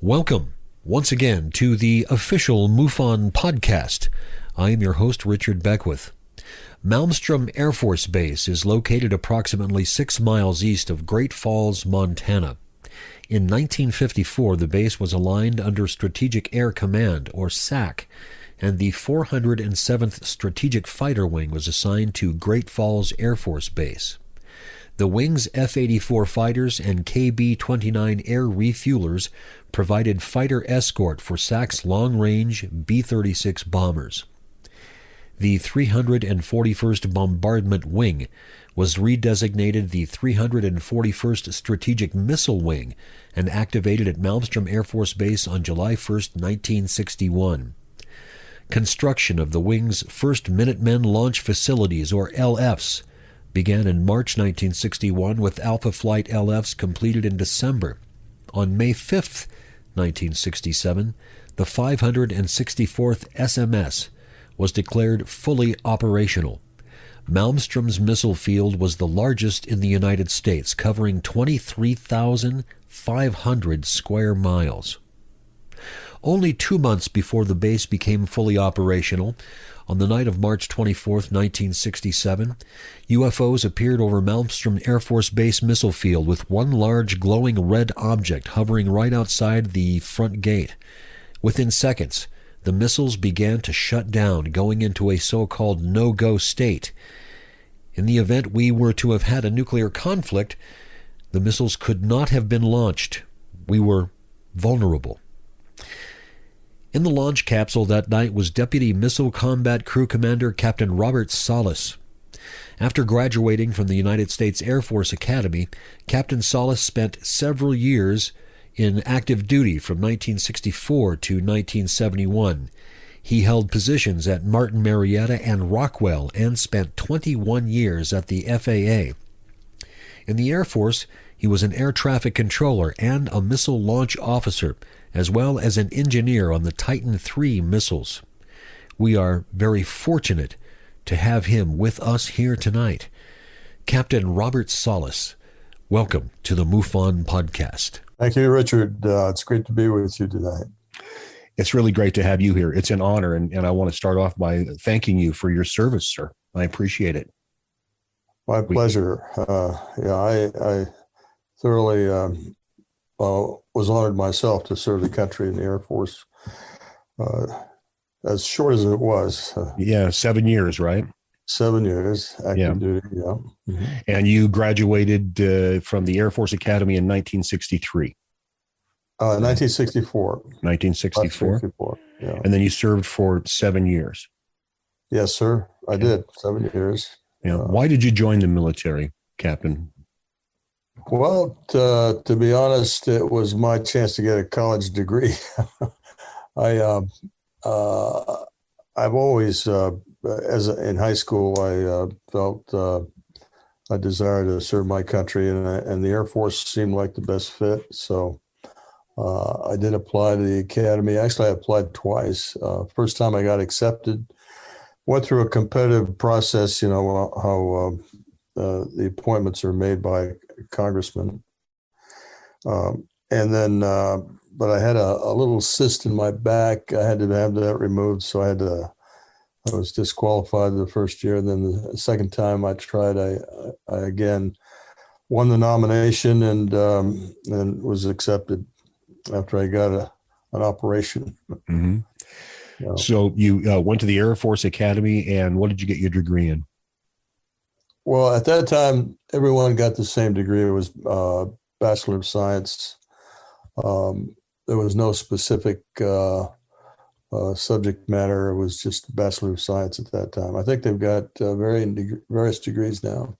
Welcome once again to the official MUFON podcast. I am your host, Richard Beckwith. Malmstrom Air Force Base is located approximately 6 miles east of Great Falls, Montana. In 1954, the base was aligned under Strategic Air Command, or SAC, and the 407th Strategic Fighter Wing was assigned to Great Falls Air Force Base. The wing's F-84 fighters and KB-29 air refuelers provided fighter escort for SAC's long-range B-36 bombers. The 341st Bombardment Wing was redesignated the 341st Strategic Missile Wing and activated at Malmstrom Air Force Base on July 1, 1961. Construction of the wing's first Minutemen launch facilities, or LFs, began in March 1961, with Alpha Flight LFs completed in December. On May 5, 1967, the 564th SMS was declared fully operational. Malmstrom's missile field was the largest in the United States, covering 23,500 square miles. Only 2 months before the base became fully operational, on the night of March 24, 1967, UFOs appeared over Malmstrom Air Force Base missile field with one large glowing red object hovering right outside the front gate. Within seconds, the missiles began to shut down, going into a so-called no-go state. In the event we were to have had a nuclear conflict, the missiles could not have been launched. We were vulnerable. In the launch capsule that night was Deputy Missile Combat Crew Commander Captain Robert Salas. After graduating from the United States Air Force Academy, Captain Salas spent several years in active duty from 1964 to 1971. He held positions at Martin Marietta and Rockwell and spent 21 years at the FAA. In the Air Force, he was an air traffic controller and a missile launch officer, as well as an engineer on the Titan III missiles. We are very fortunate to have him with us here tonight. Captain Robert Salas, welcome to the MUFON podcast. Thank you, Richard. It's great to be with you tonight. It's really great to have you here. It's an honor, and I want to start off by thanking you for your service, sir. I appreciate it. My pleasure. I thoroughly was honored myself to serve the country in the Air Force, as short as it was. 7 years, right? 7 years, active duty, yeah. Mm-hmm. And you graduated from the Air Force Academy in 1963. 1964. 1964? Yeah. And then you served for 7 years. Yes, sir. I did, 7 years. Yeah. Why did you join the military, Captain? Well, to be honest, it was my chance to get a college degree. I've always, in high school, I felt a desire to serve my country, and the Air Force seemed like the best fit. So I did apply to the academy. Actually, I applied twice. First time I got accepted, went through a competitive process. You know how the appointments are made by congressmen, and then but I had a little cyst in my back. I had to have that removed, so I was disqualified the first year. And then the second time I tried, I again won the nomination and was accepted after I got an operation. Mm-hmm. So you went to the Air Force Academy, and what did you get your degree in? Well, at that time, everyone got the same degree. It was Bachelor of Science. There was no specific subject matter. It was just Bachelor of Science at that time. I think they've got various degrees now.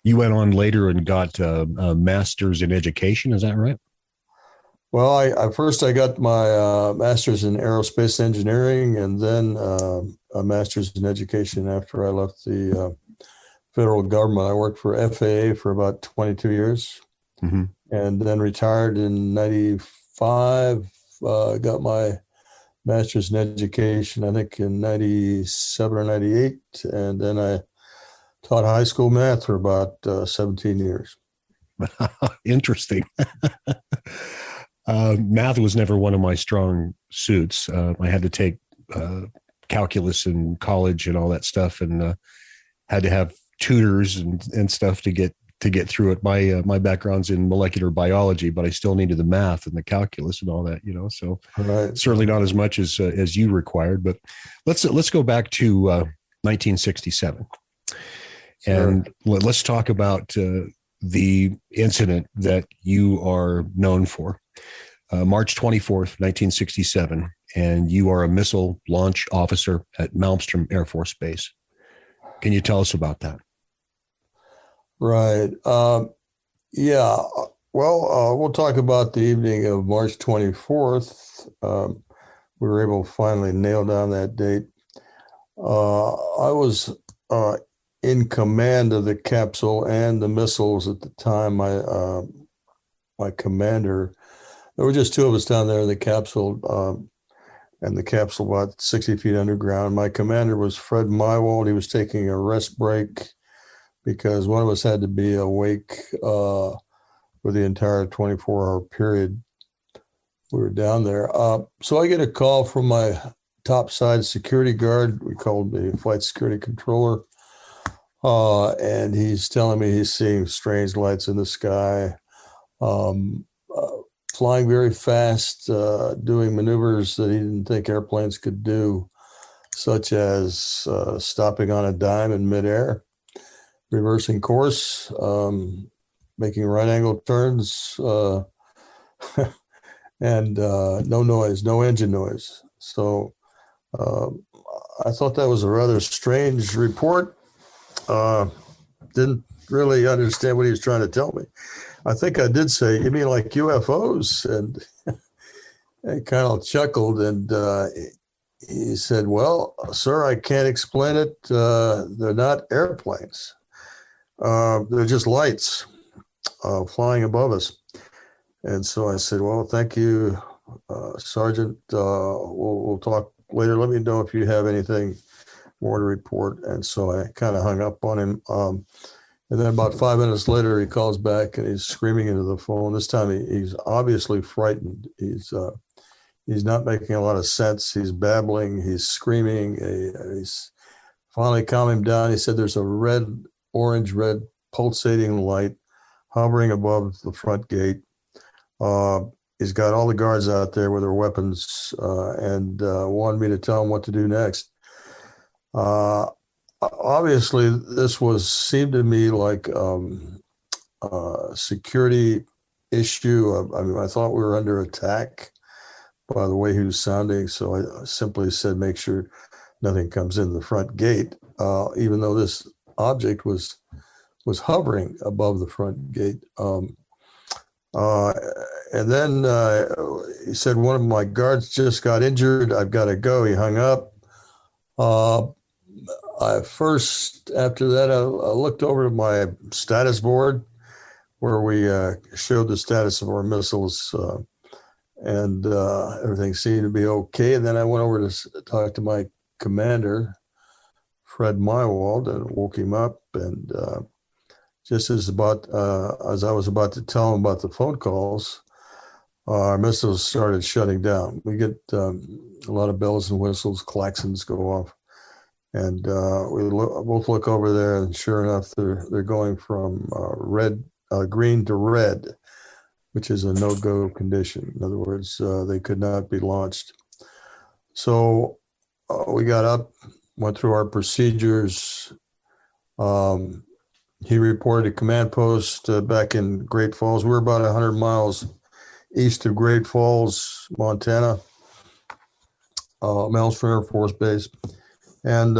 You went on later and got a master's in education. Is that right? Well, I first got my master's in aerospace engineering, and then a master's in education after I left the federal government. I worked for FAA for about 22 years, mm-hmm. and then retired in 95. Got my master's in education, I think in 97 or 98. And then I taught high school math for about 17 years. Interesting. Math was never one of my strong suits. I had to take calculus in college and all that stuff, and had to have tutors and stuff to get through it. My background's in molecular biology, but I still needed the math and the calculus and all that, So Right. certainly not as much as you required. But let's go back to 1967, and let's talk about the incident that you are known for. March 24th, 1967, and you are a missile launch officer at Malmstrom Air Force Base. Can you tell us about that? Right. Yeah. Well, we'll talk about the evening of March 24th. We were able to finally nail down that date. I was in command of the capsule and the missiles at the time. My commander, there were just two of us down there in the capsule, and the capsule about 60 feet underground. My commander was Fred Mywald. He was taking a rest break because one of us had to be awake for the entire 24-hour period we were down there. So I get a call from my topside security guard. We called the flight security controller. And he's telling me he's seeing strange lights in the sky, flying very fast, doing maneuvers that he didn't think airplanes could do, such as stopping on a dime in midair, reversing course, making right angle turns, and no noise, no engine noise. So I thought that was a rather strange report. Didn't really understand what he was trying to tell me. I think I did say, "You mean like UFOs?" And I kind of chuckled, and he said, "Well, sir, I can't explain it. They're not airplanes. They're just lights flying above us." And so I said, "Well, thank you, Sergeant. We'll talk later. Let me know if you have anything more to report." And so I kind of hung up on him. And then about 5 minutes later, he calls back and he's screaming into the phone. This time he's obviously frightened. He's not making a lot of sense. He's babbling. He's screaming. He's finally calmed him down. He said there's a orange red pulsating light hovering above the front gate. He's got all the guards out there with their weapons and wanted me to tell him what to do next. Obviously, this seemed to me like a security issue. I mean, I thought we were under attack by the way he was sounding, so I simply said, "Make sure nothing comes in the front gate," even though this object was hovering above the front gate. And then he said, "One of my guards just got injured. I've got to go." He hung up. After that, I looked over to my status board where we showed the status of our missiles, and everything seemed to be okay. And then I went over to talk to my commander, Fred Mywald, and woke him up. And just as I was about to tell him about the phone calls, our missiles started shutting down. We get a lot of bells and whistles, klaxons go off. And we both look over there, and sure enough, they're going from green to red, which is a no-go condition. In other words, they could not be launched. So we got up, went through our procedures. He reported a command post back in Great Falls. We're about 100 miles east of Great Falls, Montana, Malmstrom Air Force Base. And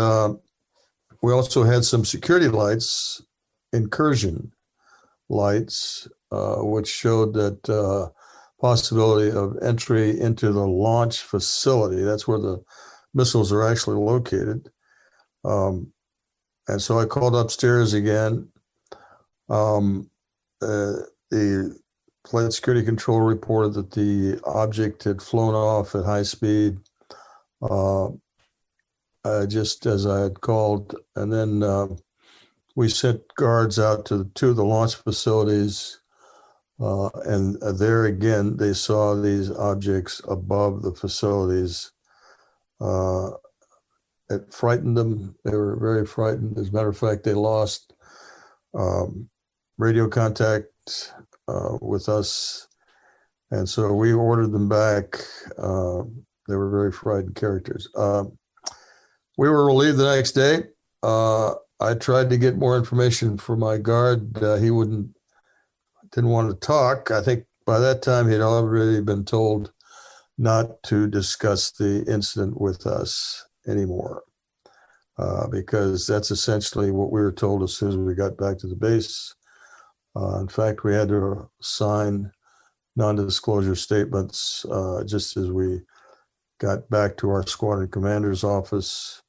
we also had some security lights, incursion lights, which showed that possibility of entry into the launch facility. That's where the missiles are actually located. And so I called upstairs again. The flight security control reported that the object had flown off at high speed, just as I had called. And then we sent guards out to two of the launch facilities And there again, they saw these objects above the facilities. It frightened them. They were very frightened. As a matter of fact, they lost radio contact with us. And so we ordered them back. They were very frightened characters. We were relieved the next day. I tried to get more information for my guard. He didn't want to talk. I think by that time he'd already been told not to discuss the incident with us anymore, because that's essentially what we were told as soon as we got back to the base. In fact, we had to sign non-disclosure statements just as we got back to our squadron commander's office.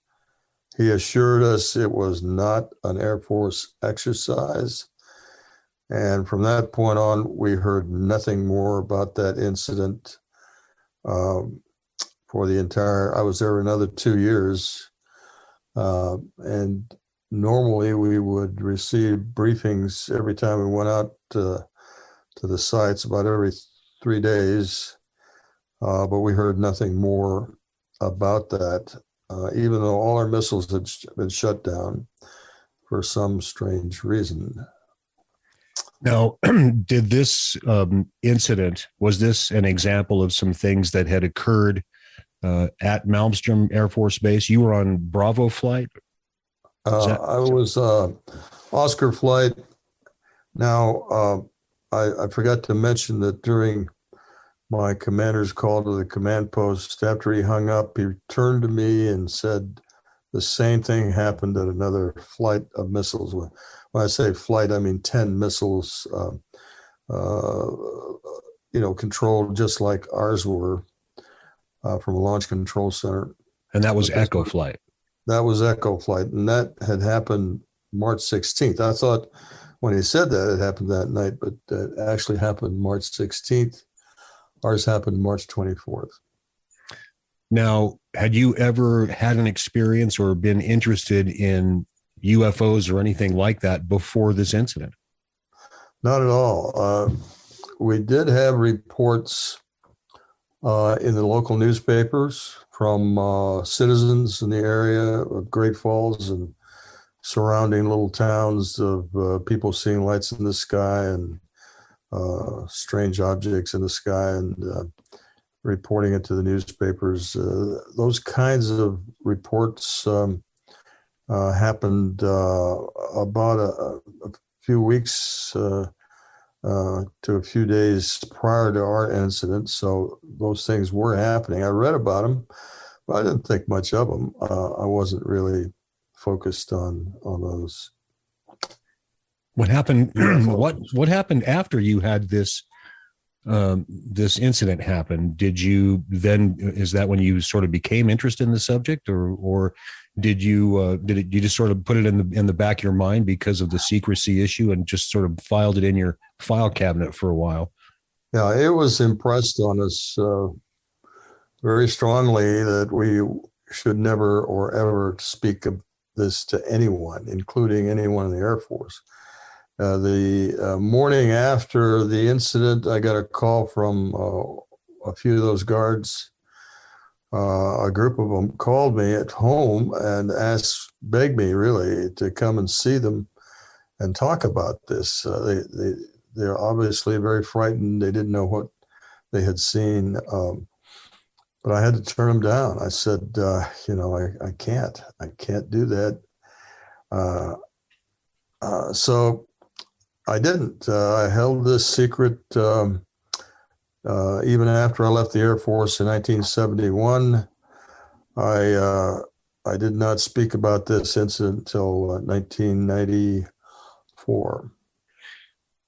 He assured us it was not an Air Force exercise. And from that point on, we heard nothing more about that incident for the entire, I was there another 2 years. And normally we would receive briefings every time we went out to the sites, about every 3 days. But we heard nothing more about that, even though all our missiles had been shut down for some strange reason. Now, did this incident, was this an example of some things that had occurred at Malmstrom Air Force Base? You were on Bravo flight? I was Oscar flight. Now, I forgot to mention that during my commander's call to the command post, after he hung up, he turned to me and said the same thing happened at another flight of missiles. When I say flight, I mean 10 missiles, controlled just like ours were from a launch control center. And that was Echo flight. That was Echo flight. And that had happened March 16th. I thought when he said that it happened that night, but it actually happened March 16th. Ours happened March 24th. Now, had you ever had an experience or been interested in UFOs or anything like that before this incident? Not at all. We did have reports in the local newspapers from citizens in the area of Great Falls and surrounding little towns of people seeing lights in the sky and strange objects in the sky and reporting it to the newspapers. Those kinds of reports happened about a few weeks to a few days prior to our incident. So those things were happening. I read about them, but I didn't think much of them. I wasn't really focused on those. What happened? What happened after you had this this incident happen? Did you then? Is that when you sort of became interested in the subject, or did you you just sort of put it in the back of your mind because of the secrecy issue and just sort of filed it in your file cabinet for a while? Yeah, it was impressed on us very strongly that we should never or ever speak of this to anyone, including anyone in the Air Force. The morning after the incident, I got a call from a few of those guards. A group of them called me at home and begged me really to come and see them and talk about this. They're obviously very frightened. They didn't know what they had seen, but I had to turn them down. I said, I can't do that. So I didn't. I held this secret even after I left the Air Force in 1971. I did not speak about this incident until 1994.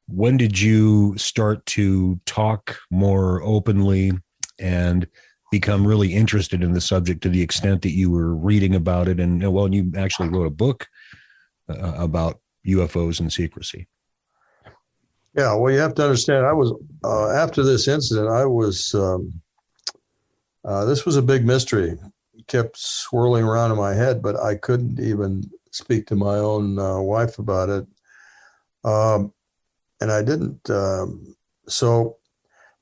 When did you start to talk more openly and become really interested in the subject to the extent that you were reading about it? And you actually wrote a book about UFOs and secrecy. Yeah, well, you have to understand, I was, after this incident, this was a big mystery. It kept swirling around in my head, but I couldn't even speak to my own wife about it. And I didn't So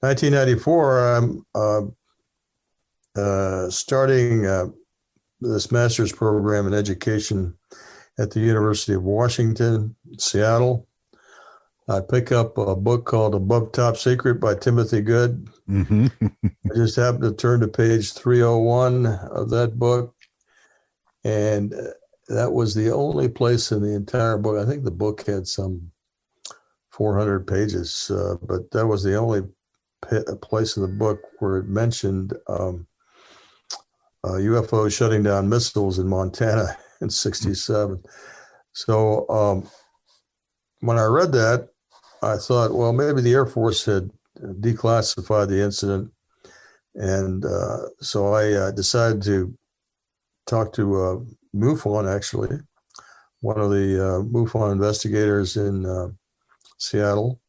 1994, I'm starting this master's program in education at the University of Washington, Seattle. I pick up a book called Above Top Secret by Timothy Good. Mm-hmm. I just happened to turn to page 301 of that book. And that was the only place in the entire book. I think the book had some 400 pages, but that was the only place in the book where it mentioned UFOs shutting down missiles in Montana in '67. So when I read that, I thought, well, maybe the Air Force had declassified the incident. And so I decided to talk to MUFON, actually, one of the MUFON investigators in Seattle,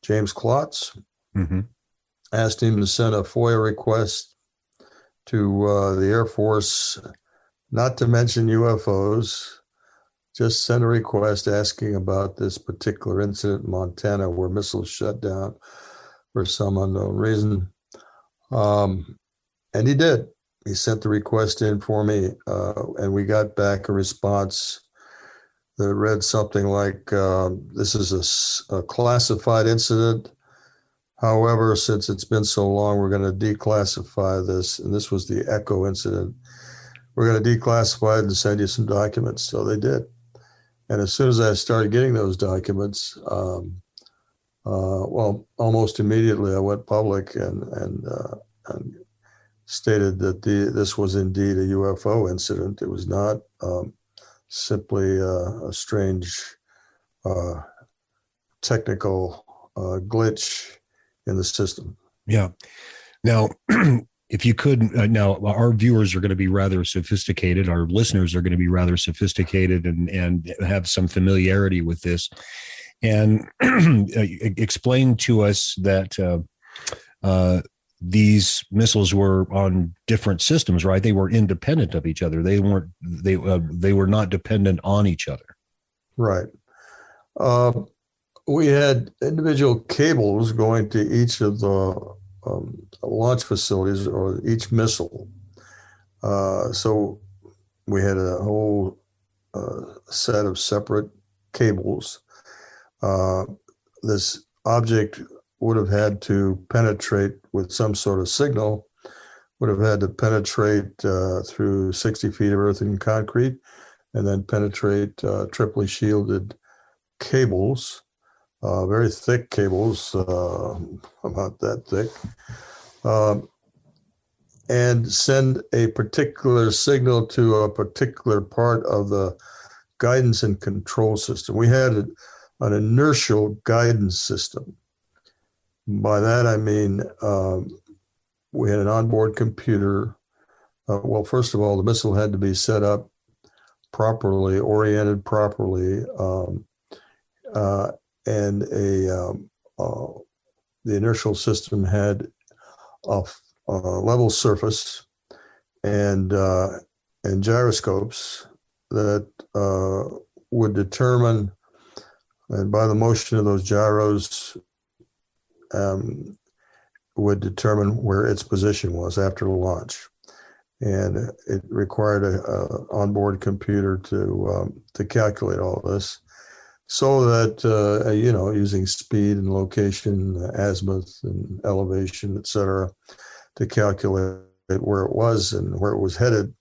James Klotz. Mm-hmm. Asked him to send a FOIA request to the Air Force, not to mention UFOs, just send a request asking about this particular incident in Montana where missiles shut down for some unknown reason. And he did. He sent the request in for me, and we got back a response that read something like, this is a classified incident. However, since it's been so long, we're going to declassify this. And this was the Echo incident. We're going to declassify it and send you some documents. So they did. And as soon as I started getting those documents, well, almost immediately I went public and stated that this was indeed a UFO incident. It was not simply a strange technical glitch in the system. Yeah. Now, if you could, now our viewers are going to be rather sophisticated. Our listeners are going to be rather sophisticated and have some familiarity with this. And explain to us that these missiles were on different systems, right? They were independent of each other. They weren't. They were not dependent on each other. Right. We had individual cables going to each of the launch facilities or each missile. So we had a whole set of separate cables. This object would have had to penetrate with some sort of signal, would have had to penetrate through 60 feet of earth and concrete, and then penetrate triply shielded cables, very thick cables, about that thick, and send a particular signal to a particular part of the guidance and control system. We had an inertial guidance system. By that, I mean, we had an onboard computer. Well, first of all, the missile had to be set up properly, oriented properly, and the inertial system had a level surface and gyroscopes that would determine, and by the motion of those gyros, would determine where its position was after launch. And it required an onboard computer to calculate all this, so that, using speed and location, azimuth and elevation, et cetera, to calculate where it was and where it was headed.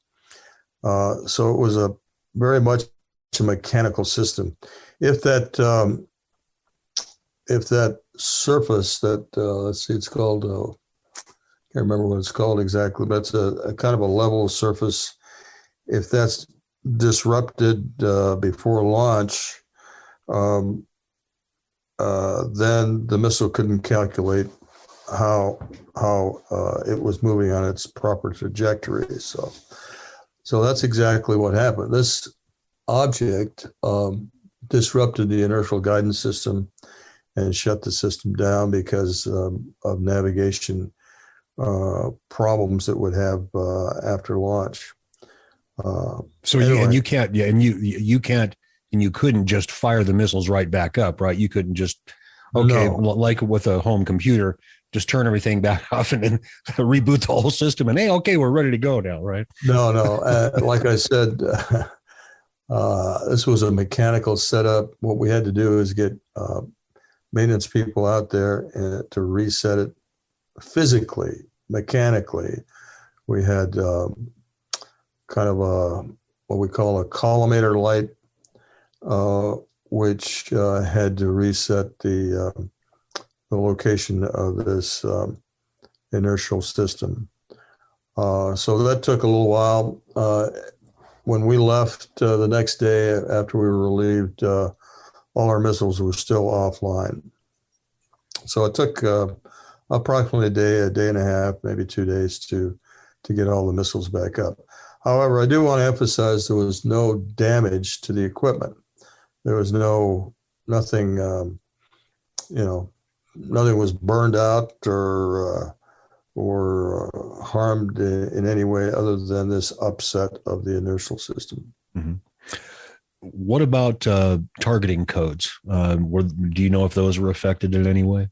So it was a very much a mechanical system. If that surface that, let's see, it's called, can't remember what it's called exactly, but it's a kind of a level surface. If that's disrupted before launch, then the missile couldn't calculate how it was moving on its proper trajectory. So that's exactly what happened. This object disrupted the inertial guidance system and shut the system down because of navigation problems it would have after launch. And you can't, and you couldn't just fire the missiles right back up, right? You couldn't just okay, No. like with a home computer, just turn everything back off and then reboot the whole system and, hey, okay, we're ready to go now, right? No, no. Like I said, this was a mechanical setup. What we had to do is get maintenance people out there to reset it physically, mechanically. We had kind of what we call a collimator light, which had to reset the location of this inertial system. So that took a little while. When we left the next day after we were relieved, all our missiles were still offline. So it took approximately a day and a half, maybe 2 days to get all the missiles back up. However, I do want to emphasize there was no damage to the equipment. There was nothing, nothing was burned out or harmed in any way other than this upset of the inertial system. Mm-hmm. What about targeting codes? Do you know if those were affected in any way?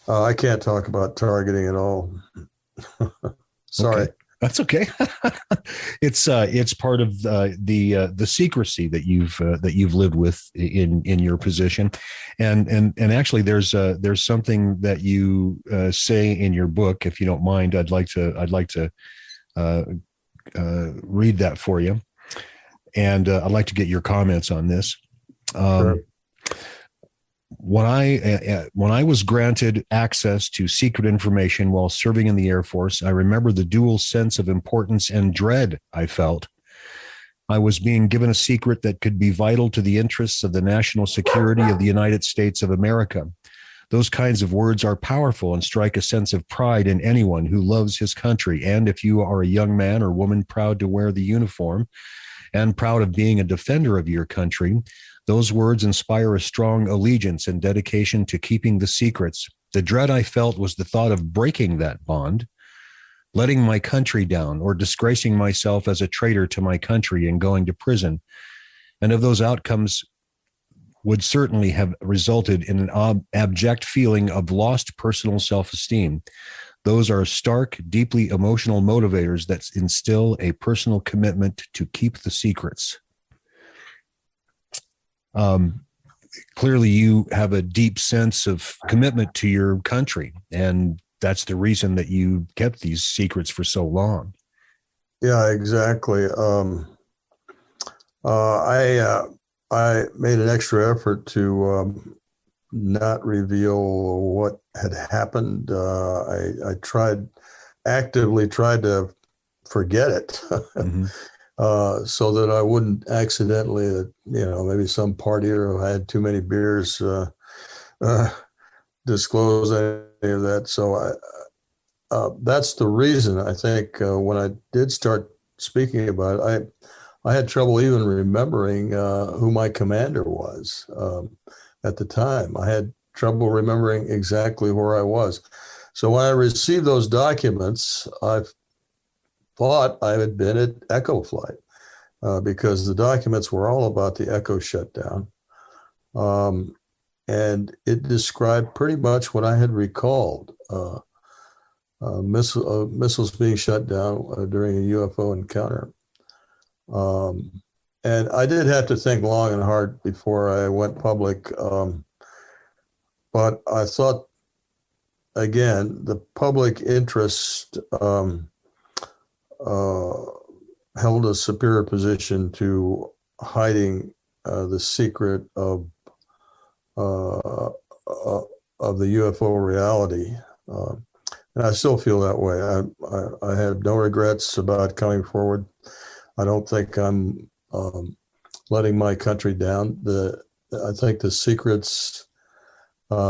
I can't talk about targeting at all. Sorry. Okay. That's okay. It's part of the secrecy that you've lived with in your position, and actually there's something that you say in your book. If you don't mind, I'd like to read that for you, and I'd like to get your comments on this. Sure. When I was granted access to secret information while serving in the Air Force, I remember the dual sense of importance and dread I felt. I was being given a secret that could be vital to the interests of the national security of the United States of America. Those kinds of words are powerful and strike a sense of pride in anyone who loves his country. And if you are a young man or woman proud to wear the uniform and proud of being a defender of your country, those words inspire a strong allegiance and dedication to keeping the secrets. The dread I felt was the thought of breaking that bond, letting my country down, or disgracing myself as a traitor to my country and going to prison. And of those outcomes would certainly have resulted in an abject feeling of lost personal self-esteem. Those are stark, deeply emotional motivators that instill a personal commitment to keep the secrets. Clearly you have a deep sense of commitment to your country, and that's the reason that you kept these secrets for so long. Yeah, exactly. I made an extra effort to not reveal what had happened. I actively tried to forget it. Mm-hmm. So that I wouldn't accidentally, maybe some partier who had too many beers disclose any of that. So that's the reason, I think, when I did start speaking about it, I had trouble even remembering who my commander was at the time. I had trouble remembering exactly where I was. So when I received those documents, I thought I had been at Echo Flight because the documents were all about the Echo shutdown. And it described pretty much what I had recalled, missiles being shut down during a UFO encounter. And I did have to think long and hard before I went public. But I thought, again, the public interest held a superior position to hiding the secret of the UFO reality. And I still feel that way. I have no regrets about coming forward. I don't think I'm letting my country down. I think the secrets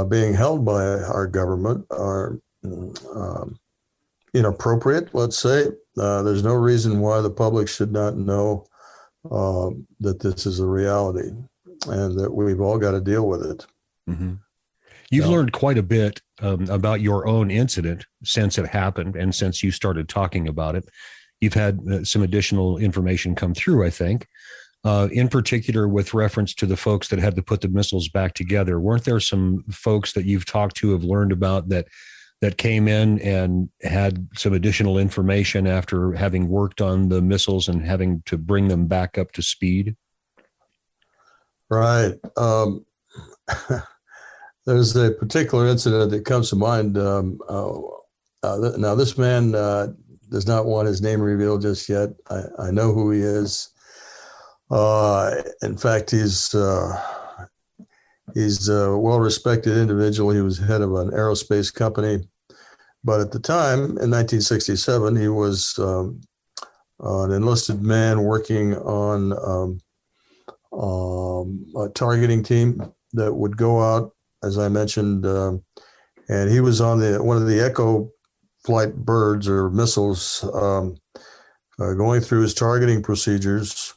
being held by our government are inappropriate, let's say. There's no reason why the public should not know that this is a reality and that we've all got to deal with it. Mm-hmm. You've learned quite a bit about your own incident since it happened and since you started talking about it. You've had some additional information come through, I think. in particular with reference to the folks that had to put the missiles back together. Weren't there some folks that you've talked to, have learned about, that came in and had some additional information after having worked on the missiles and having to bring them back up to speed? Right. There's a particular incident that comes to mind. Now, this man does not want his name revealed just yet. I know who he is. In fact, he's a well-respected individual. He was head of an aerospace company. But at the time, in 1967, he was an enlisted man working on a targeting team that would go out, as I mentioned, and he was on one of the Echo flight birds or missiles, going through his targeting procedures,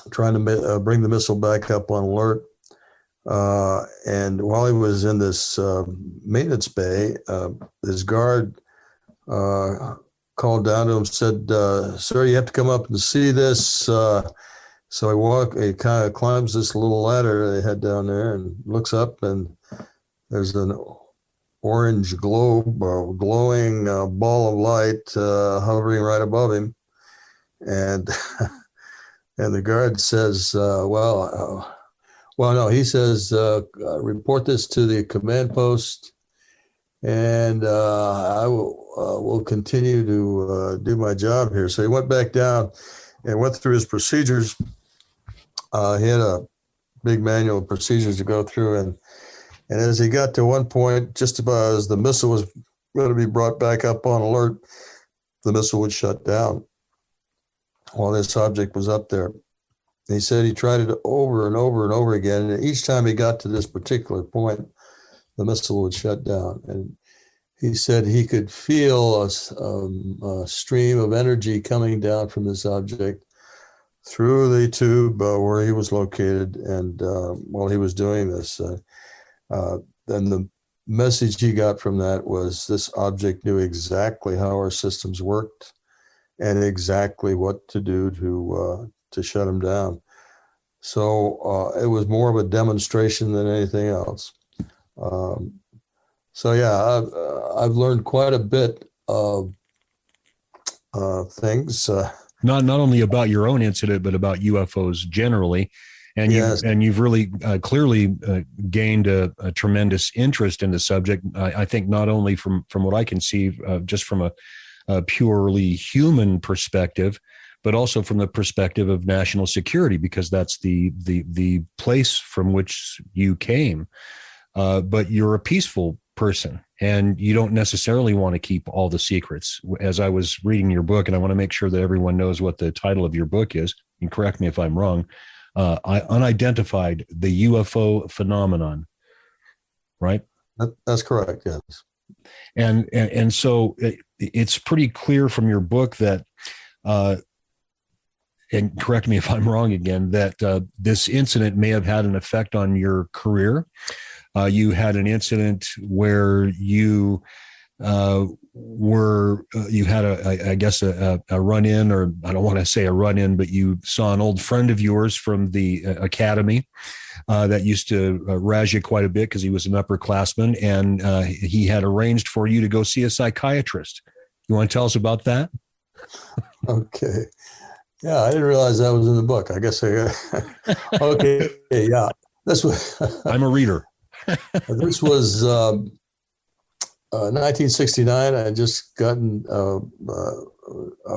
trying to bring the missile back up on alert. And while he was in this maintenance bay, his guard called down to him, said, "Sir, you have to come up and see this." So he kind of climbs this little ladder they had down there and looks up, and there's an orange globe, a glowing ball of light hovering right above him. And and the guard says, well, no, he says, report this to the command post, and I will continue to do my job here. So he went back down and went through his procedures. He had a big manual of procedures to go through, and as he got to one point, just about as the missile was going to be brought back up on alert, the missile would shut down while this object was up there. He said he tried it over and over and over again, and each time he got to this particular point, the missile would shut down. And he said he could feel a stream of energy coming down from this object through the tube where he was located, and while he was doing this. Then the message he got from that was this object knew exactly how our systems worked and exactly what to do to shut him down. So it was more of a demonstration than anything else. So yeah, I've learned quite a bit of things. Not only about your own incident, but about UFOs generally. And yes. You've really clearly gained a tremendous interest in the subject. I think not only from what I can see, just from a purely human perspective, but also from the perspective of national security, because that's the place from which you came. But you're a peaceful person, and you don't necessarily want to keep all the secrets. As I was reading your book, and I want to make sure that everyone knows what the title of your book is, and correct me if I'm wrong, Unidentified, the UFO Phenomenon, right? That's correct, yes. And so it's pretty clear from your book that, and correct me if I'm wrong again, that this incident may have had an effect on your career. You had an incident where you you had a run-in, or I don't want to say a run-in, but you saw an old friend of yours from the academy that used to razz you quite a bit because he was an upperclassman, and he had arranged for you to go see a psychiatrist. You want to tell us about that? Okay. Yeah, I didn't realize that was in the book. I guess okay. Yeah, this was. I'm a reader. This was 1969. I had just gotten. I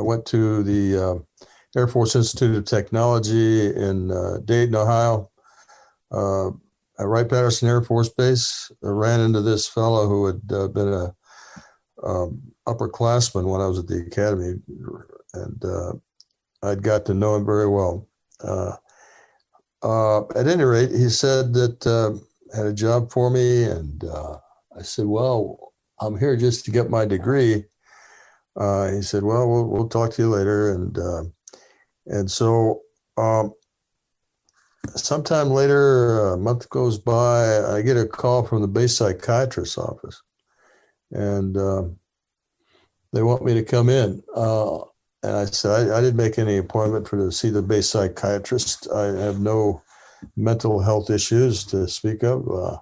went to the Air Force Institute of Technology in Dayton, Ohio. At Wright-Patterson Air Force Base, I ran into this fellow who had been a upperclassman when I was at the academy, and I'd got to know him very well. At any rate, he said that had a job for me, and I said, "Well, I'm here just to get my degree." He said, "Well, we'll talk to you later," and so sometime later, a month goes by, I get a call from the base psychiatrist's office, and they want me to come in. and I said, I didn't make any appointment to see the base psychiatrist. I have no mental health issues to speak of.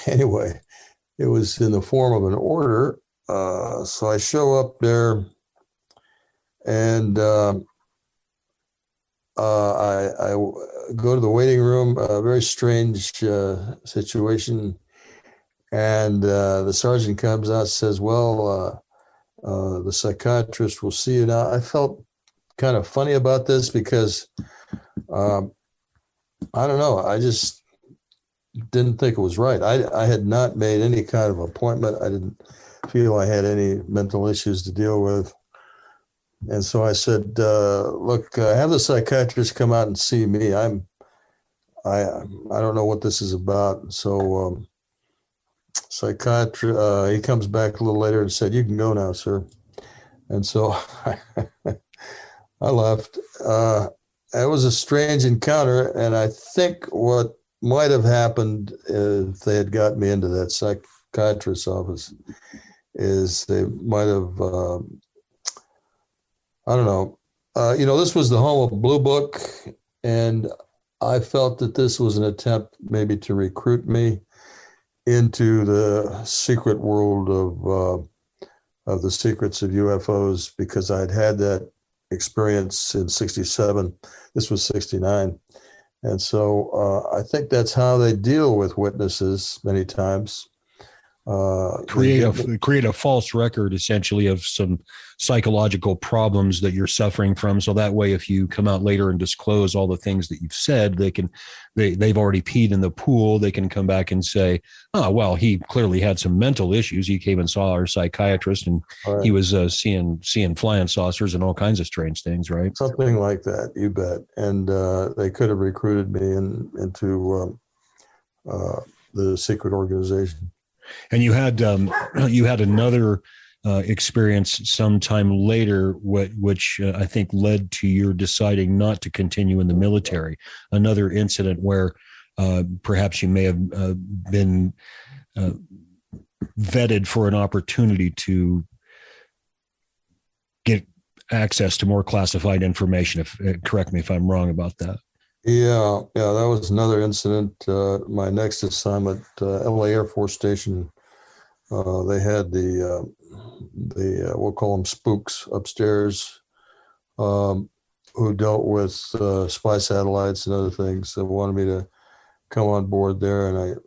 Anyway, it was in the form of an order. So I show up there, and I go to the waiting room, a very strange situation. And the sergeant comes out and says, well, the psychiatrist will see you now. I felt kind of funny about this because I don't know. I just didn't think it was right. I had not made any kind of appointment. I didn't feel I had any mental issues to deal with. And so I said, look, have the psychiatrist come out and see me. I don't know what this is about. So psychiatrist, he comes back a little later and said, you can go now, sir. And so I left. It was a strange encounter. And I think what might have happened if they had got me into that psychiatrist's office is they might have, I don't know. This was the home of Blue Book, and I felt that this was an attempt maybe to recruit me into the secret world of the secrets of UFOs, because I'd had that experience in '67. This was '69. And so I think that's how they deal with witnesses many times. Create a false record, essentially, of some psychological problems that you're suffering from. So that way, if you come out later and disclose all the things that you've said, they've already peed in the pool. They can come back and say, oh, well, he clearly had some mental issues. He came and saw our psychiatrist, and right. He was seeing flying saucers and all kinds of strange things, right? Something like that, you bet. And they could have recruited me into the secret organization. And you had another experience sometime later, which I think led to your deciding not to continue in the military. Another incident where perhaps you may have been vetted for an opportunity to get access to more classified information. Correct me if I'm wrong about that. Yeah, that was another incident. My next assignment, LA Air Force Station, they had the we'll call them spooks upstairs, who dealt with spy satellites and other things. They wanted me to come on board there, and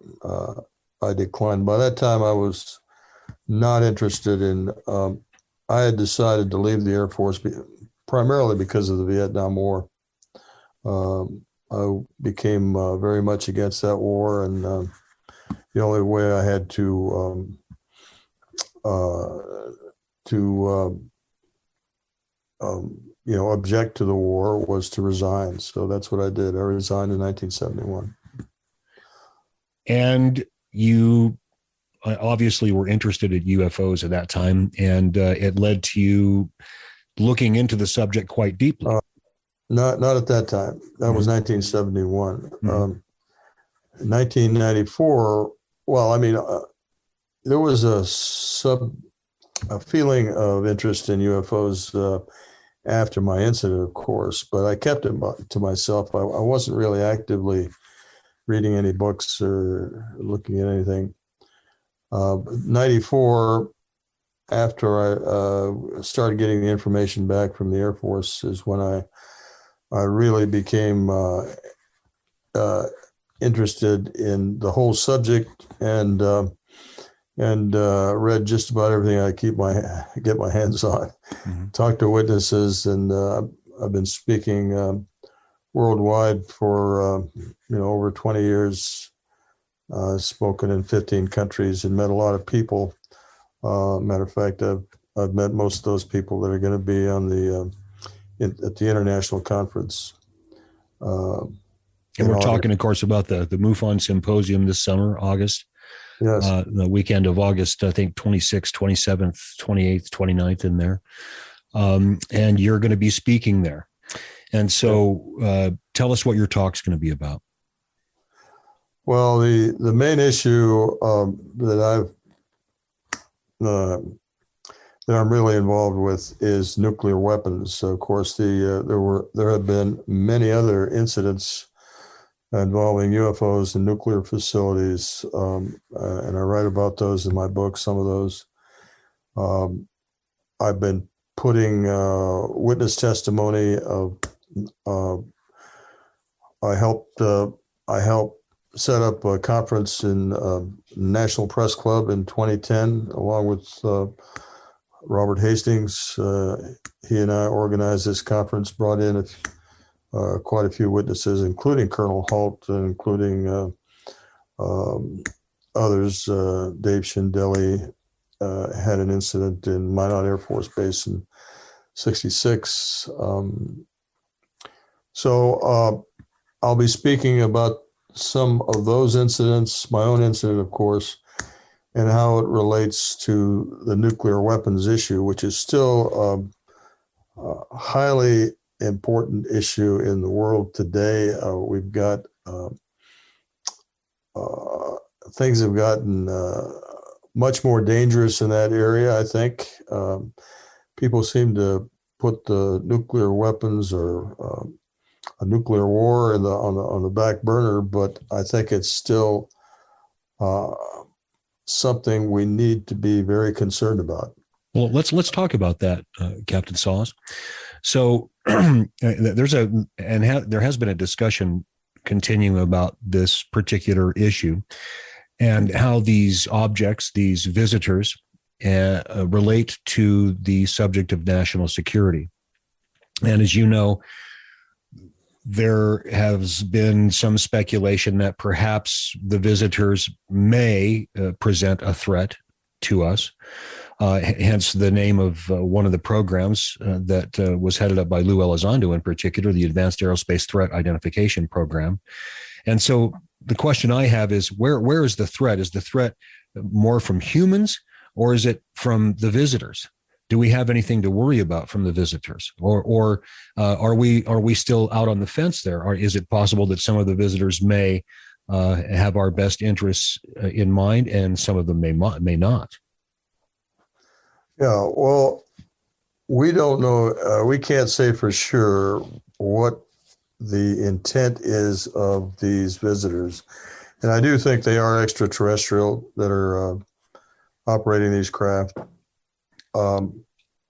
I declined. By that time, I was not interested in. I had decided to leave the Air Force primarily because of the Vietnam War. I became very much against that war, and the only way I had to object to the war was to resign. So that's what I did. I resigned in 1971. And you obviously were interested in UFOs at that time, and it led to you looking into the subject quite deeply. Not at that time. That was 1971. 1994. Well, I mean, there was a feeling of interest in UFOs after my incident, of course, but I kept it to myself. I wasn't really actively reading any books or looking at anything. 94, after I started getting the information back from the Air Force, is when I really became interested in the whole subject, and read just about everything I get my hands on. Mm-hmm. Talked to witnesses, and I've been speaking worldwide for over 20 years. Spoken in 15 countries and met a lot of people. Matter of fact, I've met most of those people that are going to be on at the international conference. And we're talking, of course, about the MUFON Symposium this summer, August. Yes. The weekend of August, I think 26th, 27th, 28th, 29th in there. And you're going to be speaking there. And so tell us what your talk's going to be about. Well, the main issue that that I'm really involved with is nuclear weapons. Of course, there have been many other incidents involving UFOs and nuclear facilities, and I write about those in my book. Some of those. I've been putting witness testimony of. I helped set up a conference in National Press Club in 2010, along with Robert Hastings. He and I organized this conference, brought in quite a few witnesses, including Colonel Halt, and including others. Dave Shindeli had an incident in Malmstrom Air Force Base in '66. So I'll be speaking about some of those incidents, my own incident, of course, and how it relates to the nuclear weapons issue, which is still a highly important issue in the world today. We've got things have gotten much more dangerous in that area, I think. People seem to put the nuclear weapons or a nuclear war on the back burner, but I think it's still something we need to be very concerned about. Well, let's talk about that, Captain Salas. So there has been a discussion continuing about this particular issue and how these objects, these visitors, relate to the subject of national security. And as you know, there has been some speculation that perhaps the visitors may present a threat to us. Hence the name of one of the programs that was headed up by Lou Elizondo in particular, the Advanced Aerospace Threat Identification Program. And so the question I have is, where is the threat? Is the threat more from humans, or is it from the visitors? Do we have anything to worry about from the visitors, or are we still out on the fence there? Or is it possible that some of the visitors may have our best interests in mind, and some of them may not? Yeah, well, we don't know. We can't say for sure what the intent is of these visitors, and I do think they are extraterrestrial that are operating these craft.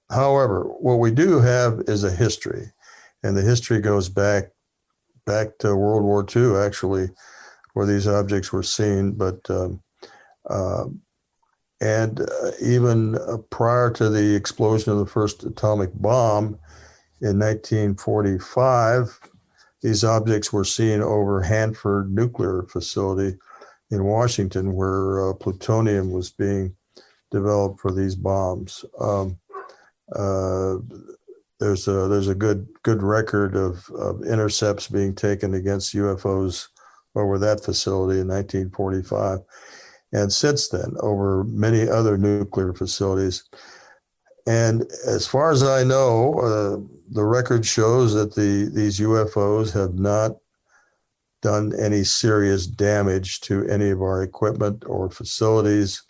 However, what we do have is a history, and the history goes back to World War II, actually, where these objects were seen. But even prior to the explosion of the first atomic bomb in 1945, these objects were seen over Hanford Nuclear Facility in Washington, where plutonium was being developed for these bombs. There's a good record of intercepts being taken against UFOs over that facility in 1945, and since then over many other nuclear facilities. And as far as I know, the record shows that these UFOs have not done any serious damage to any of our equipment or facilities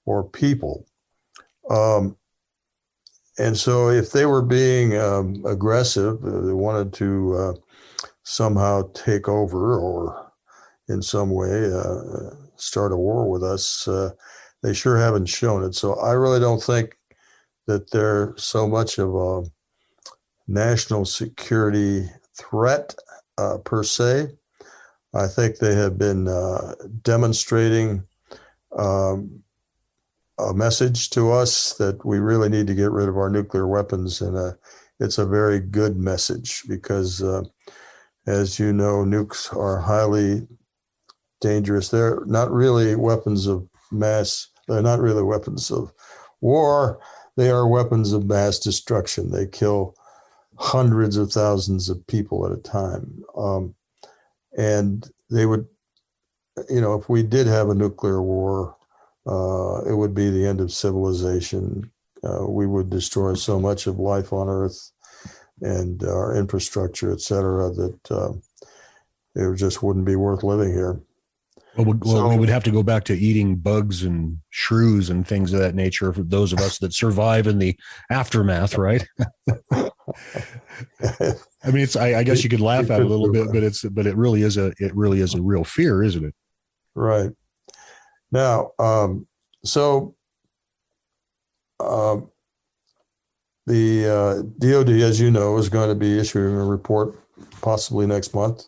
or people. And so if they were being aggressive, they wanted to somehow take over or in some way start a war with us, they sure haven't shown it. So I really don't think that they're so much of a national security threat per se. I think they have been demonstrating a message to us that we really need to get rid of our nuclear weapons. And it's a very good message because, as you know, nukes are highly dangerous. They're not really weapons of mass. They're not really weapons of war. They are weapons of mass destruction. They kill hundreds of thousands of people at a time. And they would, if we did have a nuclear war, it would be the end of civilization. We would destroy so much of life on Earth and our infrastructure, et cetera, that it just wouldn't be worth living here. Well, we would have to go back to eating bugs and shrews and things of that nature for those of us that survive in the aftermath, right? I mean, I guess you could laugh at it a little bit, but it really is a real fear, isn't it? Right. Now, the DOD, as you know, is going to be issuing a report possibly next month.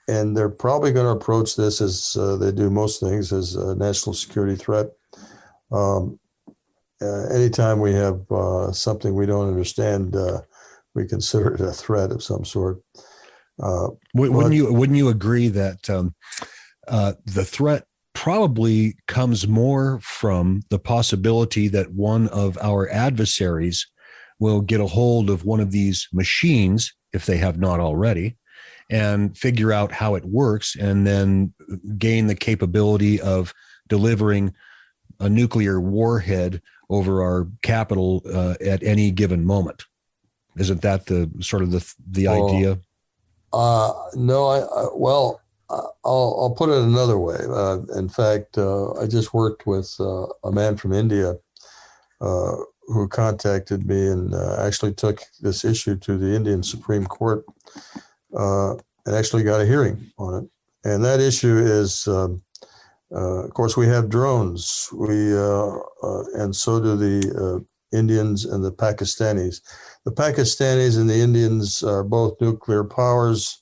And they're probably going to approach this as they do most things, as a national security threat. Anytime we have something we don't understand, we consider it a threat of some sort. Wouldn't you agree that the threat probably comes more from the possibility that one of our adversaries will get a hold of one of these machines, if they have not already, and figure out how it works, and then gain the capability of delivering a nuclear warhead over our capital at any given moment? Isn't that the sort of the idea? No, I'll put it another way. In fact, I just worked with a man from India who contacted me and actually took this issue to the Indian Supreme Court and actually got a hearing on it. And that issue is, of course, we have drones. And so do the Indians and the Pakistanis. The Pakistanis and the Indians are both nuclear powers,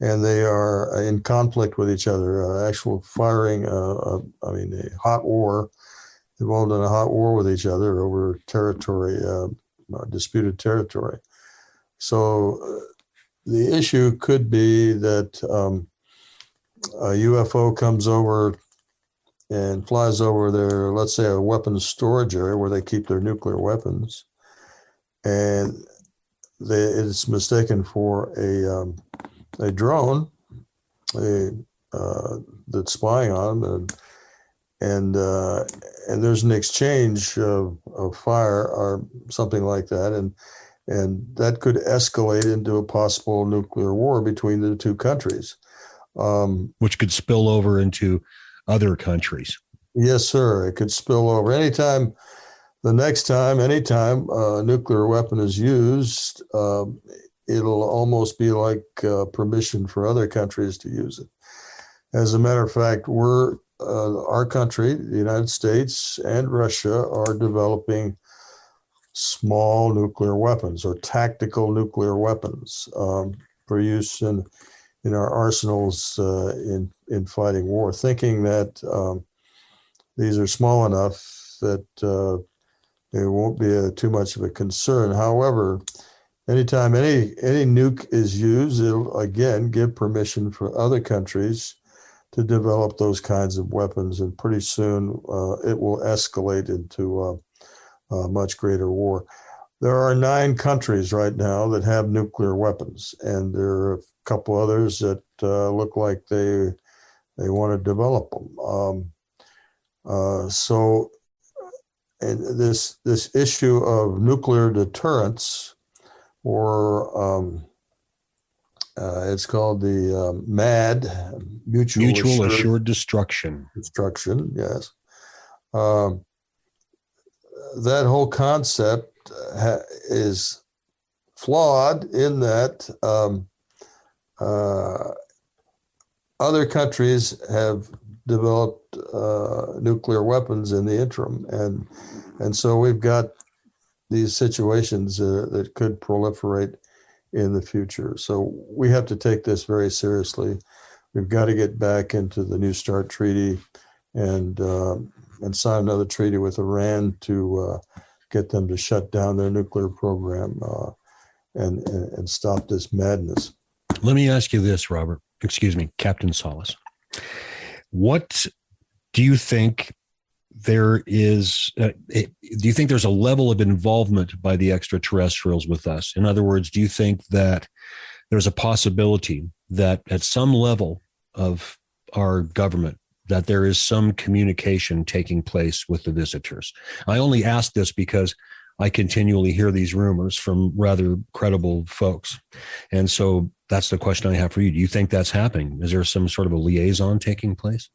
and they are in conflict with each other. Actual firing, a hot war, involved in a hot war with each other over territory, disputed territory. So the issue could be that a UFO comes over and flies over their, let's say, a weapons storage area where they keep their nuclear weapons, and it's mistaken for a drone that's spying on them, and there's an exchange of fire or something like that, and that could escalate into a possible nuclear war between the two countries, which could spill over into other countries. Yes, sir. It could spill over anytime a nuclear weapon is used. It'll almost be like permission for other countries to use it. As a matter of fact, our country, the United States and Russia, are developing small nuclear weapons or tactical nuclear weapons for use in our arsenals in fighting war, thinking that these are small enough that it won't be too much of a concern. However, anytime any nuke is used, it'll again give permission for other countries to develop those kinds of weapons, and pretty soon it will escalate into a much greater war. There are 9 countries right now that have nuclear weapons, and there are a couple others that look like they want to develop them. So, and this issue of nuclear deterrence, or it's called the MAD, Mutual Assured Destruction. Destruction, yes. That whole concept is flawed in that other countries have developed nuclear weapons in the interim, and so we've got these situations that could proliferate in the future. So we have to take this very seriously. We've got to get back into the New START treaty and sign another treaty with Iran to get them to shut down their nuclear program and stop this madness. Let me ask you this, Robert. Excuse me, Captain Salas. What do you think there is? Do you think there's a level of involvement by the extraterrestrials with us? In other words, do you think that there's a possibility that at some level of our government that there is some communication taking place with the visitors? I only ask this because I continually hear these rumors from rather credible folks. And so that's the question I have for you. Do you think that's happening? Is there some sort of a liaison taking place?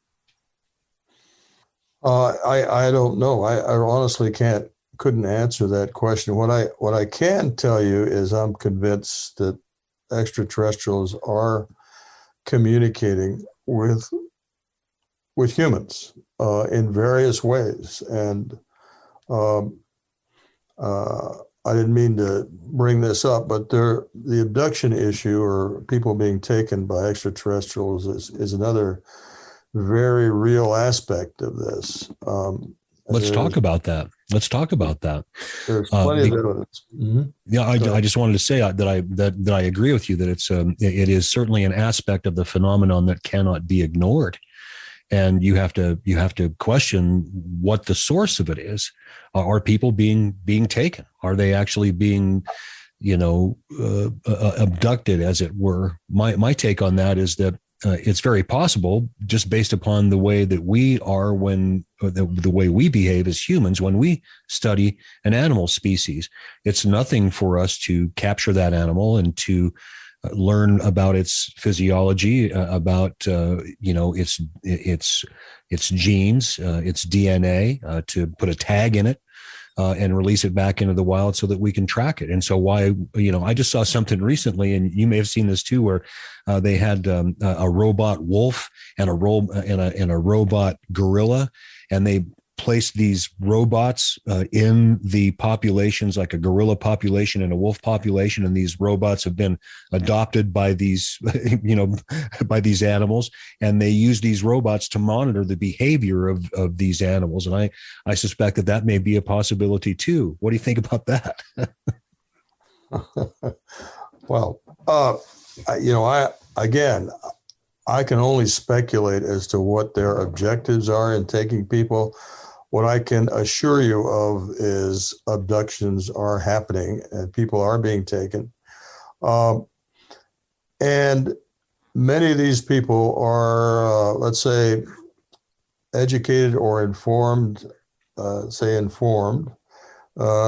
I don't know. I honestly couldn't answer that question. What I can tell you is I'm convinced that extraterrestrials are communicating with humans in various ways. And um, I didn't mean to bring this up, but the abduction issue, or people being taken by extraterrestrials, is another very real aspect of this. Let's talk about that. There's plenty of evidence. Mm-hmm. Yeah, I just wanted to say that I agree with you that it is certainly an aspect of the phenomenon that cannot be ignored, and you have to question what the source of it is. Are people being taken? Are they actually being abducted, as it were? My take on that is that it's very possible, just based upon the way that we are the way we behave as humans when we study an animal species. It's nothing for us to capture that animal and to learn about its physiology, about its genes, its DNA, to put a tag in it. And release it back into the wild so that we can track it. And so I just saw something recently, and you may have seen this too, where they had a robot wolf and a robot gorilla, and they placed these robots in the populations, like a gorilla population and a wolf population, and these robots have been adopted by these by these animals, and they use these robots to monitor the behavior of these animals. And I suspect that may be a possibility too. What do you think about that? Well, I can only speculate as to what their objectives are in taking people. What I can assure you of is abductions are happening and people are being taken. And many of these people are, let's say, educated or informed,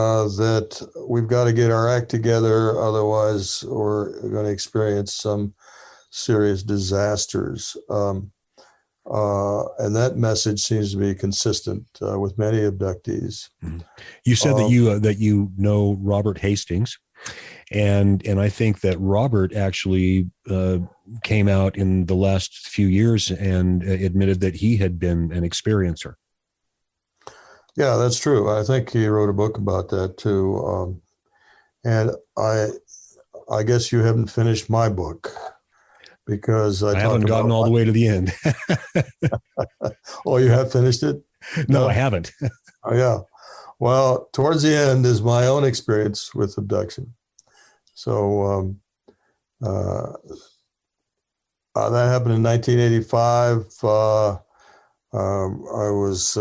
that we've got to get our act together, otherwise we're going to experience some serious disasters. And that message seems to be consistent with many abductees. You said that you know Robert Hastings, and I think that Robert actually came out in the last few years and admitted that he had been an experiencer. Yeah, that's true. I think he wrote a book about that too. And I guess you haven't finished my book, because I haven't gotten all the way to the end. Oh, you have finished it? No, I haven't. Oh, yeah. Well, towards the end is my own experience with abduction. So that happened in 1985. I was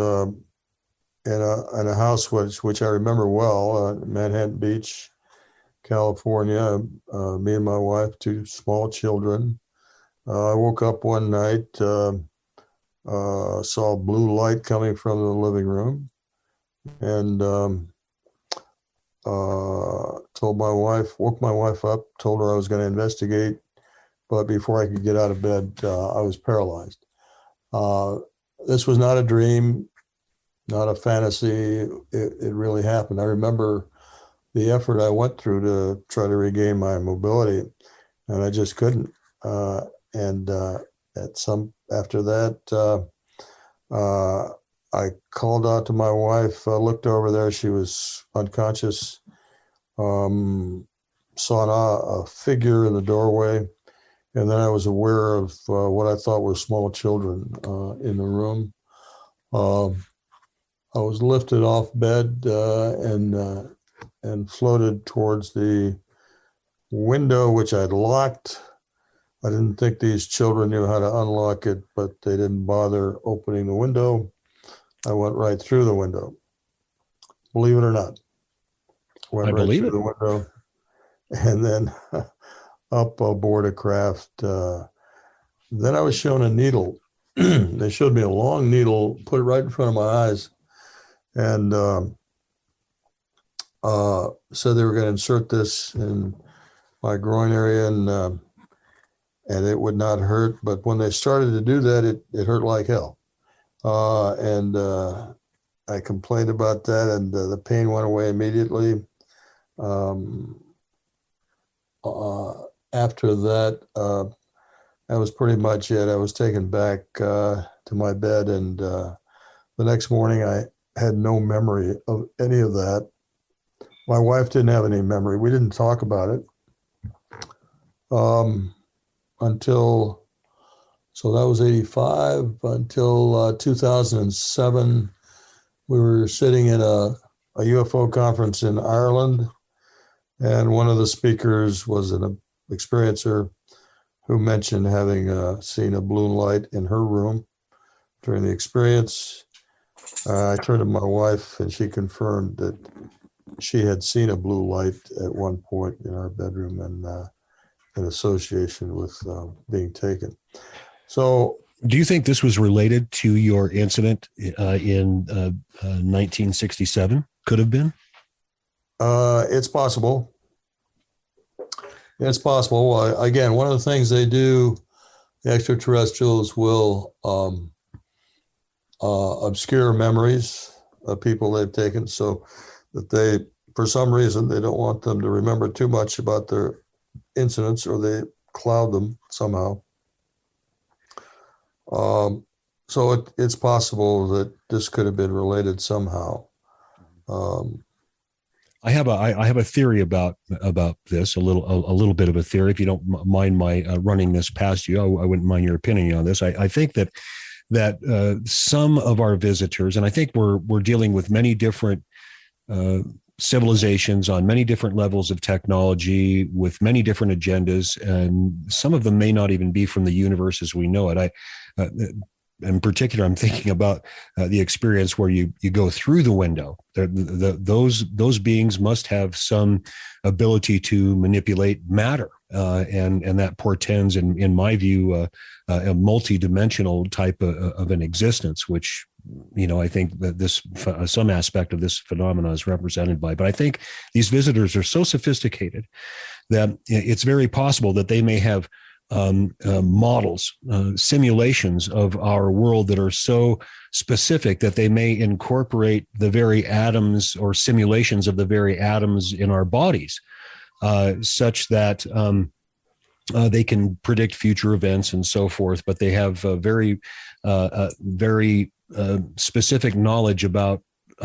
in a house which I remember well, Manhattan Beach, California. Me and my wife, two small children. I woke up one night, saw blue light coming from the living room, and woke my wife up, told her I was going to investigate, but before I could get out of bed, I was paralyzed. This was not a dream, not a fantasy. It really happened. I remember the effort I went through to try to regain my mobility, and I just couldn't. After that, I called out to my wife, looked over there. She was unconscious. Saw a figure in the doorway. And then I was aware of what I thought were small children in the room. I was lifted off bed and floated towards the window, which I'd locked. I didn't think these children knew how to unlock it, but they didn't bother opening the window. I went right through the window. Believe it or not. I believe it. The window, and then up aboard a craft. Then I was shown a needle. They showed me a long needle, put it right in front of my eyes. And said they were going to insert this in my groin area, and it would not hurt. But when they started to do that, it hurt like hell. And I complained about that, and the pain went away immediately. After that, that was pretty much it. I was taken back to my bed, and the next morning I had no memory of any of that. My wife didn't have any memory. We didn't talk about it until, so that was 85, until 2007. We were sitting in a UFO conference in Ireland, and one of the speakers was an experiencer who mentioned having seen a blue light in her room during the experience. I turned to my wife, and she confirmed that she had seen a blue light at one point in our bedroom, and in association with being taken. So, do you think this was related to your incident in 1967? Could have been? It's possible. It's possible. Again, one of the things they do, the extraterrestrials will obscure memories of people they've taken, so that they, for some reason, they don't want them to remember too much about their incidents, or they cloud them somehow. So it's possible that this could have been related somehow. I have a theory about this, a little bit of a theory. If you don't mind my running this past you, I wouldn't mind your opinion on this. I think that some of our visitors, and I think we're dealing with many different civilizations on many different levels of technology with many different agendas, and some of them may not even be from the universe as we know it. In particular, I'm thinking about the experience where you go through the window. Those beings must have some ability to manipulate matter, and that portends, in my view, a multi-dimensional type of an existence, which, I think that this some aspect of this phenomena is represented by. But I think these visitors are so sophisticated that it's very possible that they may have models, simulations of our world that are so specific that they may incorporate the very atoms or simulations of the very atoms in our bodies, such that they can predict future events and so forth. But they have very specific knowledge about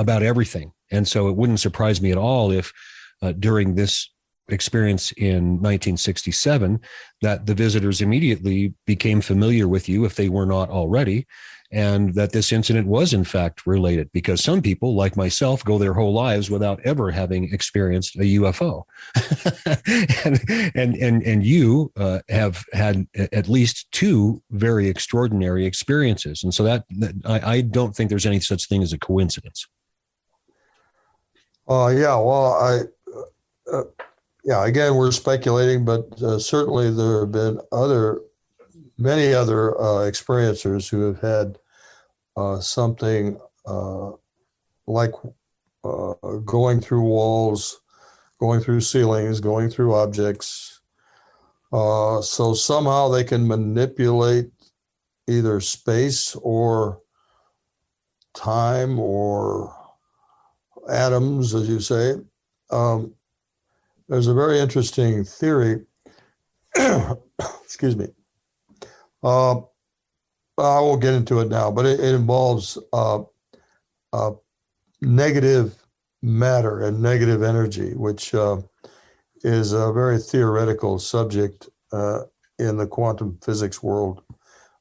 everything. And so it wouldn't surprise me at all if during this experience in 1967 that the visitors immediately became familiar with you, if they were not already, and that this incident was in fact related, because some people like myself go their whole lives without ever having experienced a UFO. and you have had at least two very extraordinary experiences. And so that I don't think there's any such thing as a coincidence. Again, we're speculating, but certainly there have been many other experiencers who have had something like going through walls, going through ceilings, going through objects. So somehow they can manipulate either space or time or atoms, as you say. There's a very interesting theory. Excuse me. I won't get into it now, but it involves negative matter and negative energy, which is a very theoretical subject in the quantum physics world.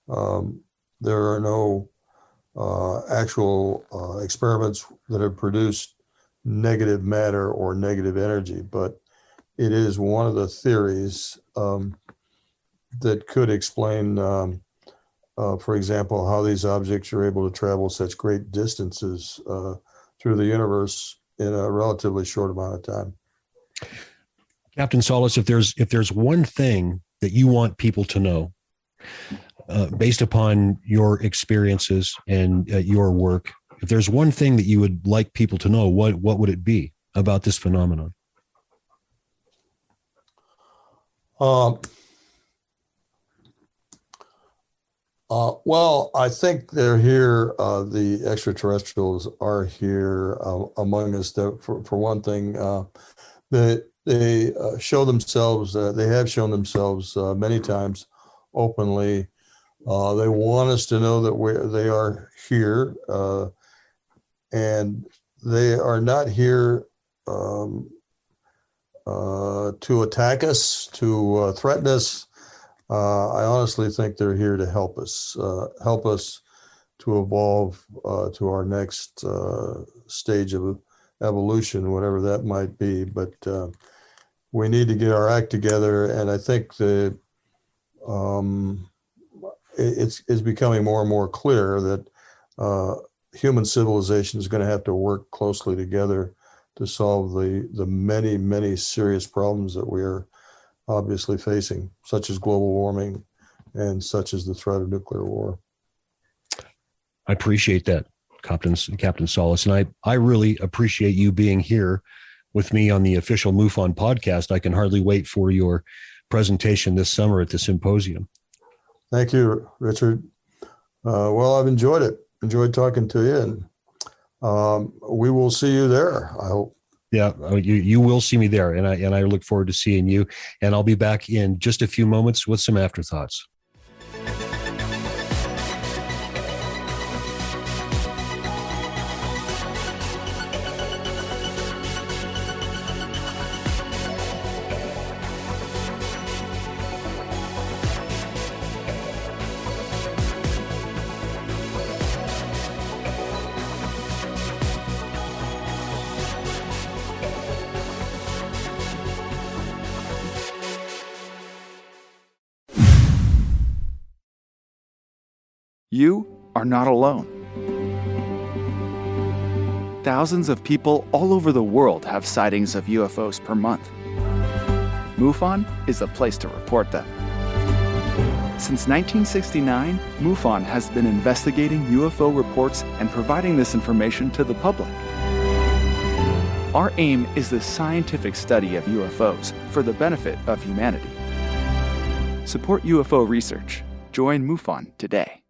There are no actual experiments that have produced negative matter or negative energy, but it is one of the theories that could explain, for example, how these objects are able to travel such great distances through the universe in a relatively short amount of time. Captain Salas, if there's one thing that you want people to know, based upon your experiences and your work, if there's one thing that you would like people to know, what would it be? about this phenomenon? Well, I think they're here. The extraterrestrials are here among us. For one thing, they show themselves. They have shown themselves many times openly. They want us to know that they are here, and they are not here to attack us, to threaten us. I honestly think they're here to help us to evolve to our next stage of evolution, whatever that might be. But we need to get our act together, and I think it's becoming more and more clear that human civilization is going to have to work closely together to solve the many, many serious problems that we are obviously facing, such as global warming and such as the threat of nuclear war. I appreciate that, Captain Salas, and I really appreciate you being here with me on the official MUFON podcast. I can hardly wait for your presentation this summer at the symposium. Thank you, Richard. Well, I've enjoyed it. Enjoyed talking to you, and we will see you there, I hope. Yeah, you will see me there, and I look forward to seeing you. And I'll be back in just a few moments with some afterthoughts. You are not alone. Thousands of people all over the world have sightings of UFOs per month. MUFON is the place to report them. Since 1969, MUFON has been investigating UFO reports and providing this information to the public. Our aim is the scientific study of UFOs for the benefit of humanity. Support UFO research. Join MUFON today.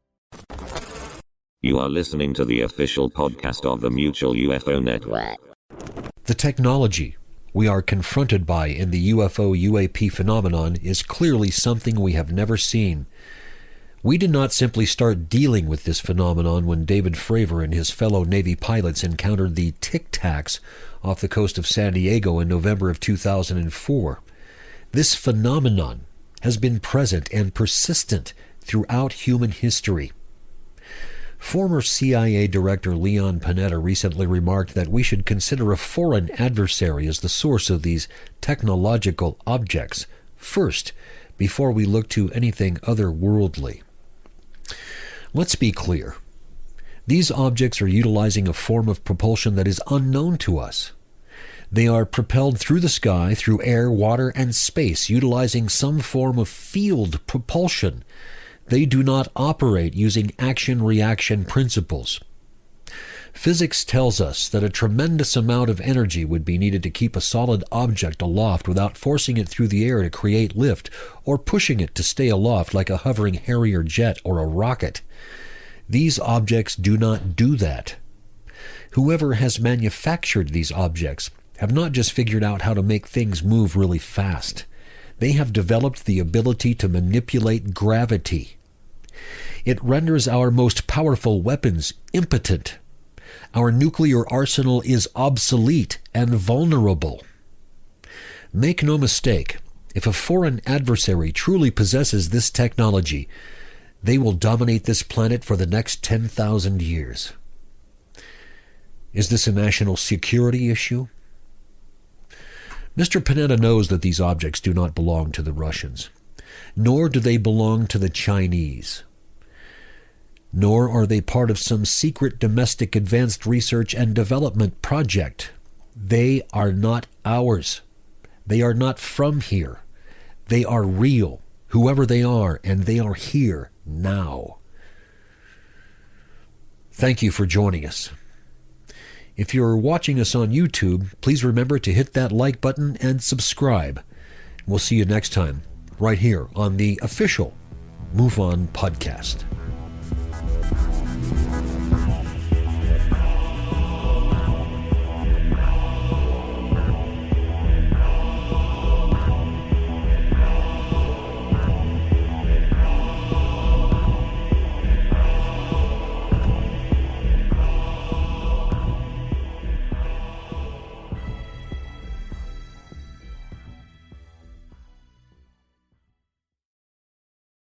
You are listening to the official podcast of the Mutual UFO Network. The technology we are confronted by in the UFO UAP phenomenon is clearly something we have never seen. We did not simply start dealing with this phenomenon when David Fravor and his fellow Navy pilots encountered the Tic Tacs off the coast of San Diego in November of 2004. This phenomenon has been present and persistent throughout human history. Former CIA Director Leon Panetta recently remarked that we should consider a foreign adversary as the source of these technological objects first, before we look to anything otherworldly. Let's be clear. These objects are utilizing a form of propulsion that is unknown to us. They are propelled through the sky, through air, water, and space, utilizing some form of field propulsion. They do not operate using action-reaction principles. Physics tells us that a tremendous amount of energy would be needed to keep a solid object aloft without forcing it through the air to create lift or pushing it to stay aloft like a hovering Harrier jet or a rocket. These objects do not do that. Whoever has manufactured these objects have not just figured out how to make things move really fast. They have developed the ability to manipulate gravity. It renders our most powerful weapons impotent. Our nuclear arsenal is obsolete and vulnerable. Make no mistake, if a foreign adversary truly possesses this technology, they will dominate this planet for the next 10,000 years. Is this a national security issue? Mr. Panetta knows that these objects do not belong to the Russians, nor do they belong to the Chinese, nor are they part of some secret domestic advanced research and development project. They are not ours. They are not from here. They are real, whoever they are, and they are here now. Thank you for joining us. If you're watching us on YouTube, please remember to hit that like button and subscribe. We'll see you next time, right here on the official MOVE On podcast.